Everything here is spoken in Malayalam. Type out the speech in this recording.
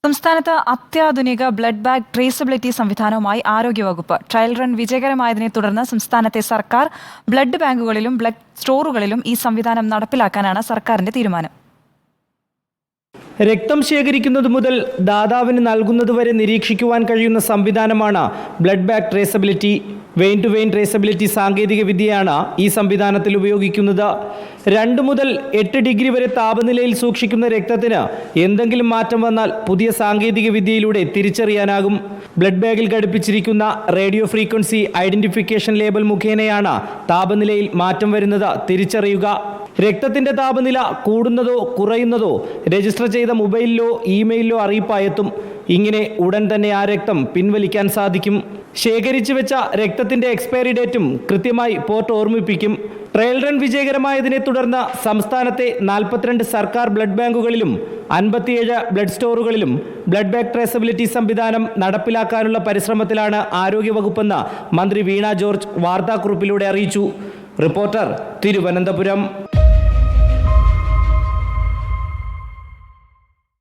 സംസ്ഥാനത്ത് അത്യാധുനിക ബ്ലഡ് ബാങ്ക് ട്രേസബിലിറ്റി സംവിധാനവുമായി ആരോഗ്യവകുപ്പ് ട്രയൽ റൺ വിജയകരമായതിനെ തുടർന്ന് സംസ്ഥാനത്തെ സർക്കാർ ബ്ലഡ് ബാങ്കുകളിലും ബ്ലഡ് സ്റ്റോറുകളിലും ഈ സംവിധാനം നടപ്പിലാക്കാനാണ് സർക്കാരിന്റെ തീരുമാനം. രക്തം ശേഖരിക്കുന്നത് മുതൽ ദാതാവിന് നൽകുന്നതുവരെ നിരീക്ഷിക്കുവാൻ കഴിയുന്ന സംവിധാനമാണ് blood bank traceability. Vein to vein traceability സാങ്കേതിക വിദ്യയാണ് ഈ സംവിധാനത്തിൽ ഉപയോഗിക്കുന്നത്. 2 മുതൽ 8 ഡിഗ്രി വരെ താപനിലയിൽ സൂക്ഷിക്കുന്ന രക്തത്തിന് എന്തെങ്കിലും മാറ്റം വന്നാൽ പുതിയ സാങ്കേതിക വിദ്യയിലൂടെ തിരിച്ചറിയാനാകും. ബ്ലഡ് ബാഗിൽ ഘടിപ്പിച്ചിരിക്കുന്ന റേഡിയോ ഫ്രീക്വൻസി ഐഡന്റിഫിക്കേഷൻ ലേബൽ മുഖേനയാണ് താപനിലയിൽ മാറ്റം വരുന്നത് തിരിച്ചറിയുക. രക്തത്തിന്റെ താപനില കൂടുന്നതോ കുറയുന്നതോ രജിസ്റ്റർ ചെയ്ത മൊബൈലിലോ ഇമെയിലിലോ അറിയിപ്പായെത്തും. ഇങ്ങനെ ഉടൻ തന്നെ ആ രക്തം പിൻവലിക്കാൻ സാധിക്കും. ശേഖരിച്ചു വെച്ച രക്തത്തിന്റെ എക്സ്പയറി ഡേറ്റും കൃത്യമായി പോർട്ട് ഓർമ്മിപ്പിക്കും. ട്രയൽ റൺ വിജയകരമായതിനെ തുടർന്ന് സംസ്ഥാനത്തെ 42 സർക്കാർ ബ്ലഡ് ബാങ്കുകളിലും 57 ബ്ലഡ് സ്റ്റോറുകളിലും ബ്ലഡ് ബാങ്ക് ട്രേസബിലിറ്റി സംവിധാനം നടപ്പിലാക്കാനുള്ള പരിശ്രമത്തിലാണ് ആരോഗ്യവകുപ്പെന്ന് മന്ത്രി വീണ ജോർജ് വാർത്താക്കുറിപ്പിലൂടെ അറിയിച്ചു. റിപ്പോർട്ടർ, തിരുവനന്തപുരം.